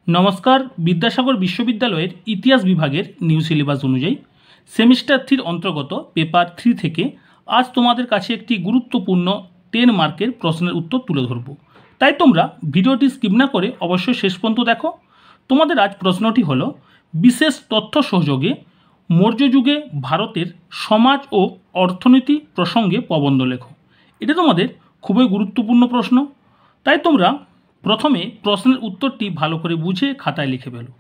नमस्कार। विद्यासागर विश्वविद्यालयेर इतिहास विभागेर new syllabus अनुयायी सेमिस्टार 3 अंतर्गत पेपर 3 থেকে आज তোমাদের কাছে একটি গুরুত্বপূর্ণ 10 মার্কের প্রশ্নের উত্তর তুলে ধরব। তাই তোমরা ভিডিওটি স্কিপ না করে অবশ্যই শেষ পর্যন্ত দেখো। তোমাদের আজ প্রশ্নটি হলো বিশেষ তথ্য সহযোগে মৌর্য যুগে ভারতের সমাজ ও অর্থনীতি প্রসঙ্গে প্রবন্ধ লেখো। এটা তোমাদের খুবই গুরুত্বপূর্ণ প্রশ্ন। তাই তোমরা প্রথমে প্রশ্নের উত্তরটি ভালো করে বুঝে খাতায় লিখে ফেলো।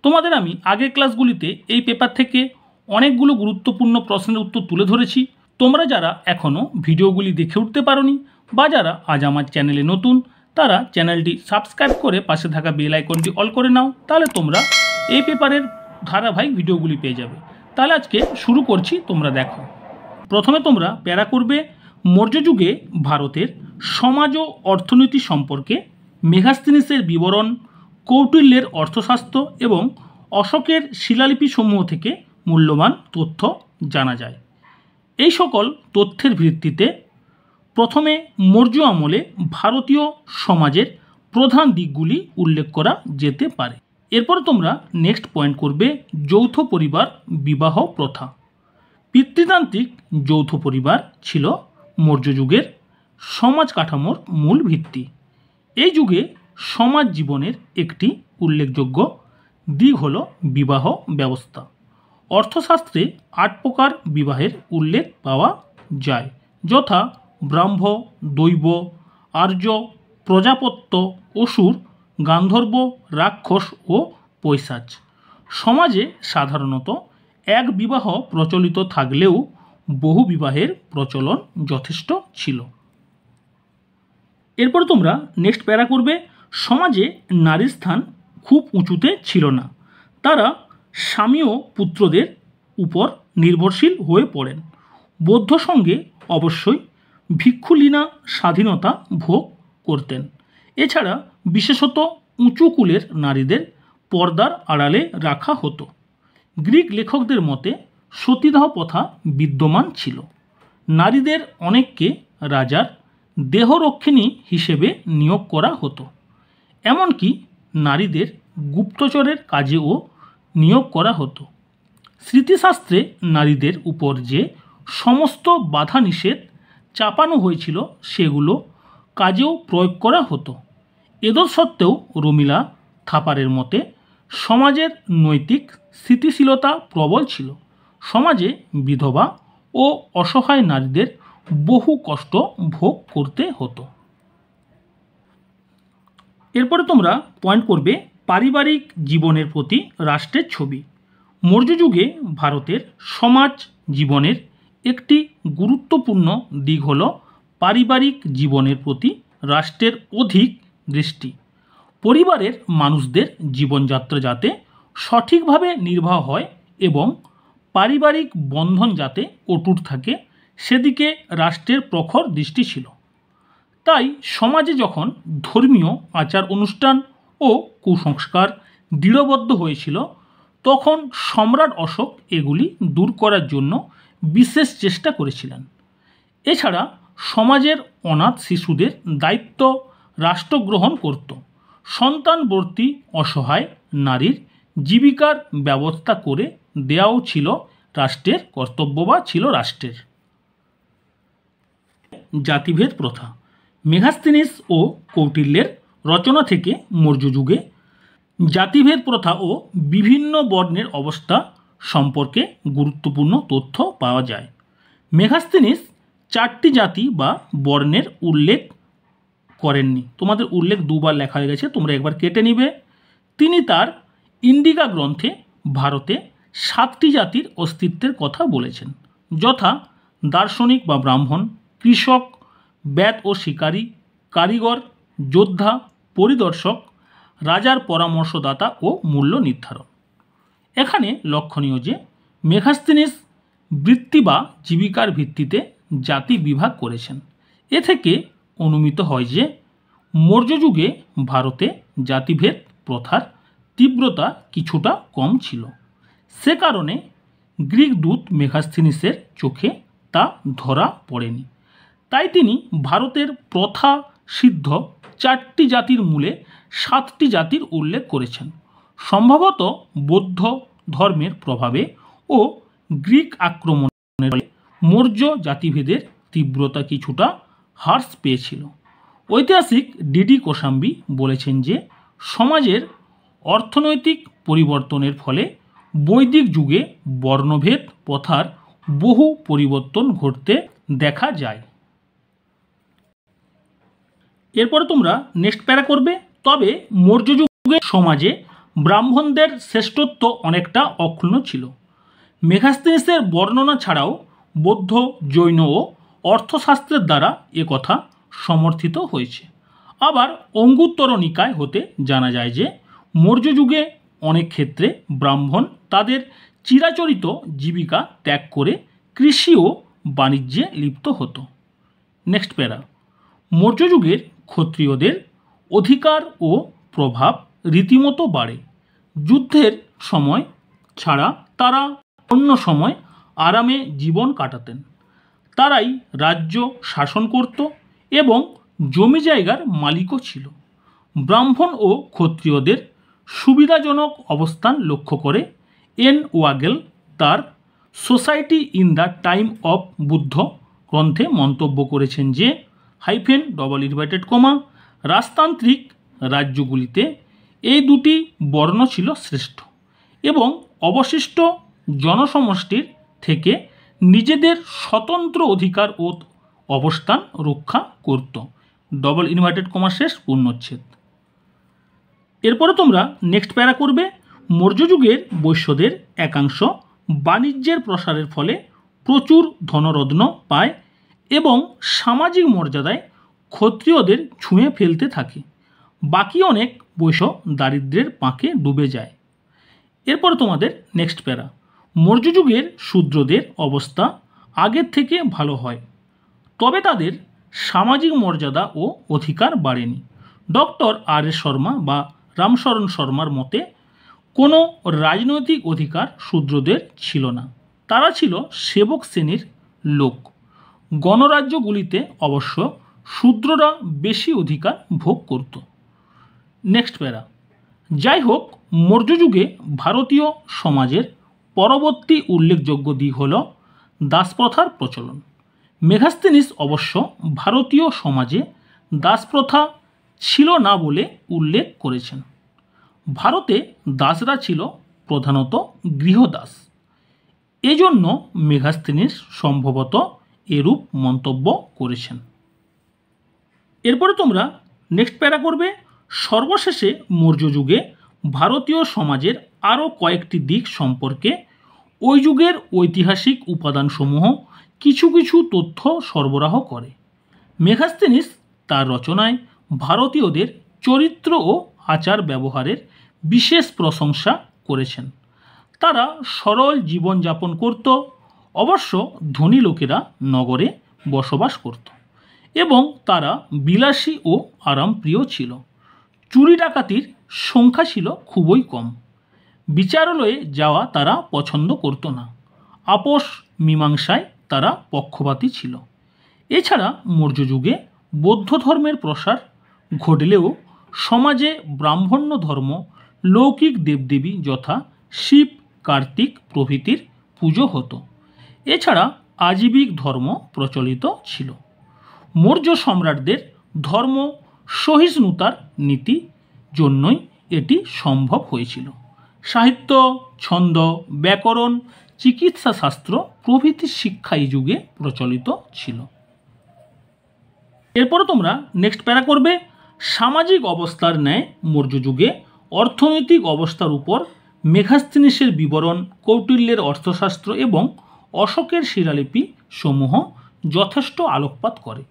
তোমাদের আমি আগের ক্লাসগুলিতে এই পেপার থেকে অনেকগুলো গুরুত্বপূর্ণ প্রশ্নের উত্তর তুলে ধরেছি। তোমরা যারা এখনও ভিডিওগুলি দেখে উঠতে পারোনি বা যারা আজ আমার চ্যানেলে নতুন, তারা চ্যানেলটি সাবস্ক্রাইব করে পাশে থাকা বেল আইকনটি অল করে নাও, তাহলে তোমরা এই পেপারের ধারাবাহিক ভিডিওগুলি পেয়ে যাবে। তাহলে আজকে শুরু করছি, তোমরা দেখো। প্রথমে তোমরা প্যারা করবে মৌর্য যুগে ভারতের সমাজ ও অর্থনীতি সম্পর্কে মেগাস্তিনিসের বিবরণ, কৌটিল্যের অর্থশাস্ত্র এবং অশোকের শিলালিপিসমূহ থেকে মূল্যবান তথ্য জানা যায়। এই সকল তথ্যের ভিত্তিতে প্রথমে মৌর্য আমলে ভারতীয় সমাজের প্রধান দিকগুলি উল্লেখ করা যেতে পারে। এরপর তোমরা নেক্সট পয়েন্ট করবে যৌথ পরিবার বিবাহ প্রথা। পিতৃতান্ত্রিক যৌথ পরিবার ছিল মৌর্য যুগের সমাজ কাঠামোর মূল ভিত্তি। এই যুগে সমাজ জীবনের একটি উল্লেখযোগ্য দিক হল বিবাহ ব্যবস্থা। অর্থশাস্ত্রে 8 প্রকার বিবাহের উল্লেখ পাওয়া যায়, যথা ব্রাহ্ম, দৈব, আর্য, প্রজাপত্য, অসুর, গান্ধর্ব, রাক্ষস ও পৈশাচ। সমাজে সাধারণত এক বিবাহ প্রচলিত থাকলেও বহু বিবাহের প্রচলন যথেষ্ট ছিল। এরপর তোমরা নেক্সট প্যারা করবে সমাজে নারীর স্থান খুব উঁচুতে ছিল না। তারা স্বামী ও পুত্রদের উপর নির্ভরশীল হয়ে পড়েন। বৌদ্ধ সঙ্গে অবশ্যই ভিক্ষুলীনা স্বাধীনতা ভোগ করতেন। এছাড়া বিশেষত উঁচু কুলের নারীদের পর্দার আড়ালে রাখা হতো। গ্রিক লেখকদের মতে সতীদাহ প্রথা বিদ্যমান ছিল। নারীদের অনেককে রাজার দেহরক্ষিণী হিসেবে নিয়োগ করা হতো। এমনকি নারীদের গুপ্তচরের কাজেও নিয়োগ করা হতো। স্মৃতিশাস্ত্রে নারীদের উপর যে সমস্ত বাধা নিষেধ চাপানো হয়েছিল সেগুলো কাজেও প্রয়োগ করা হতো। এদের সত্ত্বেও রমিলা থাপারের মতে সমাজের নৈতিক স্থিতিশীলতা প্রবল ছিল। সমাজে বিধবা ও অসহায় নারীদের বহু কষ্ট ভোগ করতে হতো। এরপরে তোমরা পয়েন্ট করবে পারিবারিক জীবনের প্রতি রাষ্ট্রের ছবি। মৌর্য যুগে ভারতের সমাজ জীবনের একটি গুরুত্বপূর্ণ দিক হল পারিবারিক জীবনের প্রতি রাষ্ট্রের অধিক দৃষ্টি। পরিবারের মানুষদের জীবনযাত্রা যাতে সঠিকভাবে নির্বাহ হয় এবং পারিবারিক বন্ধন যাতে অটুট থাকে, সেদিকে রাষ্ট্রের প্রখর দৃষ্টি ছিল। তাই সমাজে যখন ধর্মীয় আচার অনুষ্ঠান ও কুসংস্কার দৃঢ়বদ্ধ হয়েছিল, তখন সম্রাট অশোক এগুলি দূর করার জন্য বিশেষ চেষ্টা করেছিলেন। এছাড়া সমাজের অনাথ শিশুদের দায়িত্ব রাষ্ট্র গ্রহণ করত। সন্তানবর্তী অসহায় নারীর জীবিকার ব্যবস্থা করে দেওয়াও ছিল রাষ্ট্রের কর্তব্য বা ছিল রাষ্ট্রের। জাতিভেদ প্রথা। মেগাস্তিনিস ও কৌটিল্যের রচনা থেকে মৌর্য যুগে জাতিভেদ প্রথা ও বিভিন্ন বর্ণের অবস্থা সম্পর্কে গুরুত্বপূর্ণ তথ্য পাওয়া যায়। মেগাস্তিনিস 4টি জাতি বা বর্ণের উল্লেখ করেননি। তোমাদের উল্লেখ দুবার লেখা হয়ে গেছে, তোমরা একবার কেটে নিবে। তিনি তার ইন্ডিকা গ্রন্থে ভারতে 7টি জাতির অস্তিত্বের কথা বলেছেন, যথা দার্শনিক বা ব্রাহ্মণ, কৃষক, বেদ ও শিকারী, কারিগর, যোদ্ধা, পরিদর্শক, রাজার পরামর্শদাতা ও মূল্য নির্ধারণ। এখানে লক্ষণীয় যে মেগাস্তিনিস বৃত্তি বা জীবিকার ভিত্তিতে জাতি বিভাগ করেছেন। এ থেকে অনুমিত হয় যে মৌর্য যুগে ভারতে জাতিভেদ প্রথার তীব্রতা কিছুটা কম ছিল। সে কারণে গ্রিক দূত মেগাস্তিনিসের চোখে তা ধরা পড়েনি। তাই তিনি ভারতের প্রথা সিদ্ধ 4টি জাতির মূলে 7টি জাতির উল্লেখ করেছেন। সম্ভবত বৌদ্ধ ধর্মের প্রভাবে ও গ্রিক আক্রমণের ফলে মৌর্য জাতিভেদের তীব্রতা কিছুটা হ্রাস পেয়েছিল। ঐতিহাসিক ডিডি কোশাম্বী বলেছেন যে সমাজের অর্থনৈতিক পরিবর্তনের ফলে বৈদিক যুগে বর্ণভেদ প্রথার বহু পরিবর্তন ঘটতে দেখা যায়। এরপরে তোমরা নেক্সট প্যারা করবে। তবে মৌর্য যুগের সমাজে ব্রাহ্মণদের শ্রেষ্ঠত্ব অনেকটা অক্ষুণ্ণ ছিল। মেগাস্তিনিসের বর্ণনা ছাড়াও বৌদ্ধ, জৈন ও অর্থশাস্ত্রের দ্বারা একথা সমর্থিত হয়েছে। আবার অঙ্গুত্তর নিকায় হতে জানা যায় যে মৌর্য যুগে অনেক ক্ষেত্রে ব্রাহ্মণ তাদের চিরাচরিত জীবিকা ত্যাগ করে কৃষি ও বাণিজ্যে লিপ্ত হতো। নেক্সট প্যারা। মৌর্য যুগের ক্ষত্রিয়দের অধিকার ও প্রভাব রীতিমতো বাড়ে। যুদ্ধের সময় ছাড়া তারা অন্য সময় আরামে জীবন কাটাতেন। তারাই রাজ্য শাসন করত এবং জমি জায়গার মালিকও ছিল। ব্রাহ্মণ ও ক্ষত্রিয়দের সুবিধাজনক অবস্থান লক্ষ্য করে এন ওয়াগেল তার society in the time of Buddha গ্রন্থে মন্তব্য করেছেন যে রাজতান্ত্রিক রাজ্যগুলিতে এই দুটি বর্ণ ছিল শ্রেষ্ঠ এবং অবশিষ্ট জনসমষ্টির থেকে নিজেদের স্বতন্ত্র অধিকার ও অবস্থান রক্ষা করত। শেষ পূর্ণচ্ছেদ। এরপরে তোমরা নেক্সট প্যারা করবে। মৌর্য যুগের বৈশ্যদের একাংশ বাণিজ্যের প্রসারের ফলে প্রচুর ধনরত্ন পায় এবং সামাজিক মর্যাদায় ক্ষত্রিয়দের ছুঁয়ে ফেলতে থাকে। বাকি অনেক বৈশ্য দারিদ্র্যের পাঁকে ডুবে যায়। এরপর তোমাদের নেক্সট প্যারা। মৌর্য যুগের শূদ্রদের অবস্থা আগের থেকে ভালো হয়, তবে তাদের সামাজিক মর্যাদা ও অধিকার বাড়েনি। ডক্টর আর এস শর্মা বা রামশরণ শর্মার মতে কোনো রাজনৈতিক অধিকার শূদ্রদের ছিল না, তারা ছিল সেবক শ্রেণীর লোক। গণরাজ্যগুলিতে অবশ্য শূদ্ররা বেশি অধিকার ভোগ করত। নেক্সট প্যারা। যাই হোক, মৌর্য যুগে ভারতীয় সমাজের পরবর্তী উল্লেখযোগ্য দিক হল দাসপ্রথার প্রচলন। মেগাস্তিনিস অবশ্য ভারতীয় সমাজে দাসপ্রথা ছিল না বলে উল্লেখ করেছেন। ভারতে দাসরা ছিল প্রধানত গৃহদাস। এজন্য মেগাস্তিনিস সম্ভবত এরূপ মন্তব্য করেছেন। এরপরে তোমরা নেক্সট প্যারা করবে। সর্বশেষে মৌর্য যুগে ভারতীয় সমাজের আরও কয়েকটি দিক সম্পর্কে ওই যুগের ঐতিহাসিক উপাদানসমূহ কিছু কিছু তথ্য সরবরাহ করে। মেগাস্তিনিস তার রচনায় ভারতীয়দের চরিত্র ও আচার ব্যবহারের বিশেষ প্রশংসা করেছেন। তারা সরল জীবনযাপন করত, অবশ্য ধনী লোকেরা নগরে বসবাস করত এবং তারা বিলাসী ও আরামপ্রিয় ছিল। চুরি ডাকাতির সংখ্যা ছিল খুবই কম। বিচারালয়ে যাওয়া তারা পছন্দ করত না। আপোষ মীমাংসায় তারা পক্ষপাতী ছিল। এছাড়া মৌর্য যুগে বৌদ্ধ ধর্মের প্রসার ঘটলেও সমাজে ব্রাহ্মণ্য ধর্ম, লৌকিক দেবদেবী যথা শিব, কার্তিক প্রভৃতির পুজো হতো। এছাড়া আজীবিক ধর্ম প্রচলিত ছিল। মৌর্য সম্রাটদের ধর্ম সহিষ্ণুতার নীতি জন্যই এটি সম্ভব হয়েছিল। সাহিত্য, ছন্দ, ব্যাকরণ, চিকিৎসা শাস্ত্র প্রভৃতি শিক্ষা এই যুগে প্রচলিত ছিল। এরপরে তোমরা নেক্সট প্যারা করবে। সামাজিক অবস্থার ন্যায় মৌর্য যুগে অর্থনৈতিক অবস্থার উপর মেগাস্তিনিসের বিবরণ, কৌটিল্যের অর্থশাস্ত্র এবং অশোকের শিলালিপি সমূহ যথেষ্ট আলোকপাত করে।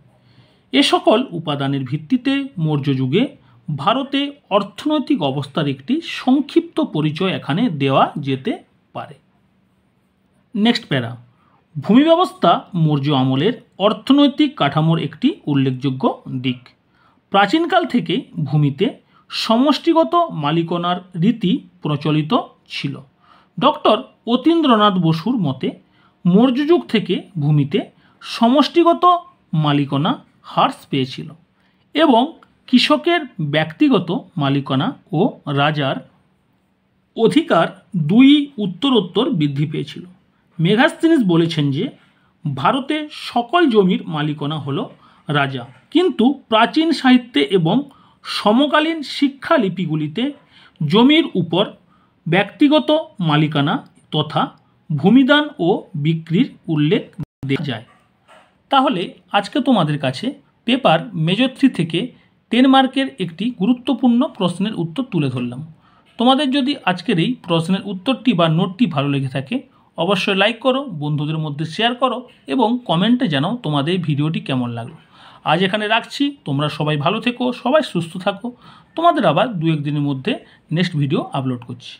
এ সকল উপাদানের ভিত্তিতে মৌর্য যুগে ভারতে অর্থনৈতিক অবস্থার একটি সংক্ষিপ্ত পরিচয় এখানে দেওয়া যেতে পারে। নেক্সট প্যারা। ভূমি ব্যবস্থা মৌর্য আমলের অর্থনৈতিক কাঠামোর একটি উল্লেখযোগ্য দিক। প্রাচীনকাল থেকে ভূমিতে সমষ্টিগত মালিকানার রীতি প্রচলিত ছিল। ডক্টর অতীন্দ্রনাথ বসুর মতে মৌর্য যুগ থেকে ভূমিতে সমষ্টিগত মালিকানা হ্রাস পেয়েছিল এবং কৃষকের ব্যক্তিগত মালিকানা ও রাজার অধিকার দুই উত্তরোত্তর বৃদ্ধি পেয়েছিল। মেগাস্থিনিস বলেছেন যে ভারতে সকল জমির মালিকানা হলো রাজা, কিন্তু প্রাচীন সাহিত্যে এবং সমকালীন শিক্ষালিপিগুলিতে জমির উপর ব্যক্তিগত মালিকানা তথা ভূমিদান ও বিক্রির উল্লেখ দেখা যায়। তাহলে আজকে তোমাদের কাছে পেপার মেজর 3 থেকে 10 মার্কের একটি গুরুত্বপূর্ণ প্রশ্নের উত্তর তুলে ধরলাম। তোমাদের যদি আজকের এই প্রশ্নের উত্তরটি বা নোটটি ভালো লেগে থাকে অবশ্যই লাইক করো, বন্ধুদের মধ্যে শেয়ার করো এবং কমেন্টে জানাও তোমাদের এই ভিডিওটি কেমন লাগলো। আজ এখানে রাখছি, তোমরা সবাই ভালো থেকো, সবাই সুস্থ থাকো। তোমাদের আবার 2-1 দিনের মধ্যে নেক্সট ভিডিও আপলোড করছি।